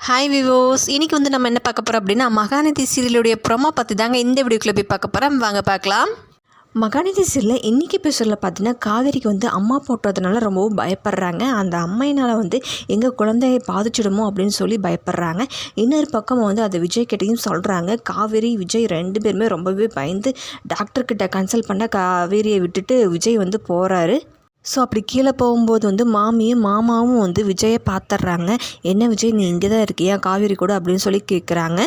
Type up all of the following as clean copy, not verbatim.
Hi விவோஸ், இன்றைக்கி வந்து நம்ம என்ன பார்க்க போகிறோம் அப்படின்னா மகாநதி சீரியலுடைய ப்ரொமோ பற்றி தாங்க இந்த வீடியோக்குள்ளே போய் பார்க்க போகிறோம். வாங்க பார்க்கலாம். மகாநதி சீரியலில் இன்றைக்கி எபிசோடில் பார்த்தீங்கன்னா காவேரிக்கு வந்து அம்மா போட்டதுனால ரொம்பவும் பயப்படுறாங்க. அந்த அம்மையினால் வந்து எங்கள் குழந்தையை பாதிச்சிடுமோ அப்படின்னு சொல்லி பயப்படுறாங்க. இன்னொரு பக்கம் வந்து அதை விஜய் கிட்டையும் சொல்கிறாங்க. காவேரி விஜய் ரெண்டு பேருமே ரொம்பவே பயந்து டாக்டர்கிட்ட கன்சல்ட் பண்ண காவேரியை விட்டுட்டு விஜய் வந்து போகிறாரு. ஸோ அப்படி கீழே போகும்போது வந்து மாமியும் மாமாவும் வந்து விஜயை பார்த்துட்றாங்க. என்ன விஜய், நீ இங்கே தான் இருக்கியா காவேரி கூட அப்படின்னு சொல்லி கேட்குறாங்க.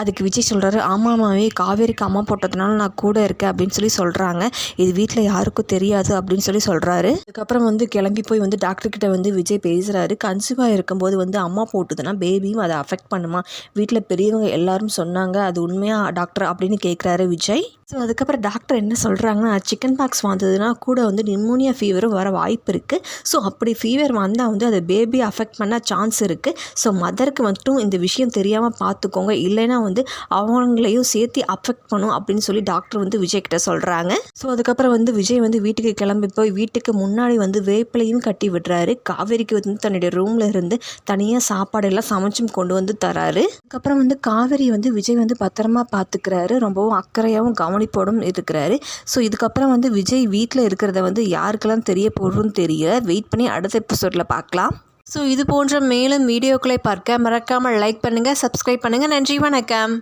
அதுக்கு விஜய் சொல்கிறாரு, ஆமாமாவே காவேரிக்கு அம்மா போட்டதுனால நான் கூட இருக்கேன் அப்படின்னு சொல்லி சொல்கிறாங்க. இது வீட்டில் யாருக்கும் தெரியாது அப்படின்னு சொல்லி சொல்கிறாரு. அதுக்கப்புறம் வந்து கிளம்பி போய் வந்து டாக்டர்கிட்ட வந்து விஜய் பேசுகிறாரு. கன்சீவாக இருக்கும்போது வந்து அம்மா போட்டுதுன்னா பேபியும் அதை அஃபெக்ட் பண்ணுமா, வீட்டில் பெரியவங்க எல்லாரும் சொன்னாங்க, அது உண்மையா டாக்டர் அப்படின்னு கேட்குறாரு விஜய். ஸோ அதுக்கப்புறம் டாக்டர் என்ன சொல்கிறாங்கன்னா, சிக்கன் பாக்ஸ் வந்ததுன்னா கூட வந்து நிமோனியா ஃபீவரும் வர வாய்ப்பு இருக்குது. ஸோ அப்படி ஃபீவர் வந்தால் வந்து அது பேபி அஃபெக்ட் பண்ண சான்ஸ் இருக்குது. ஸோ மதருக்கு மட்டும் இந்த விஷயம் தெரியாமல் பார்த்துக்கோங்க, இல்லைன்னா வந்து அவங்களையும் சேர்த்து அஃபெக்ட் பண்ணும் அப்படின்னு சொல்லி டாக்டர் வந்து விஜய் கிட்ட சொல்கிறாங்க. ஸோ அதுக்கப்புறம் வந்து விஜய் வந்து வீட்டுக்கு கிளம்பி போய் வீட்டுக்கு முன்னாடி வந்து வேப்பிலையும் கட்டி விடுறாரு. காவேரிக்கு வந்து தன்னுடைய ரூமில் இருந்து தனியாக சாப்பாடு எல்லாம் சமைச்சும் கொண்டு வந்து தராரு. அதுக்கப்புறம் வந்து காவேரி வந்து விஜய் வந்து பத்திரமா பார்த்துக்கிறாரு. ரொம்பவும் அக்கறையாகவும் கவனிப்போடும் இருக்கிறாரு. ஸோ இதுக்கப்புறம் வந்து விஜய் வீட்டில் இருக்கிறத வந்து யாருக்கெல்லாம் தெரிய போடுறோன்னு தெரியல. வெயிட் பண்ணி அடுத்த எபிசோடில் பார்க்கலாம். ஸோ இது போன்ற மேலும் வீடியோக்களை பார்க்க மறக்காமல் லைக் பண்ணுங்கள், சப்ஸ்கிரைப் பண்ணுங்கள். நன்றி, வணக்கம்.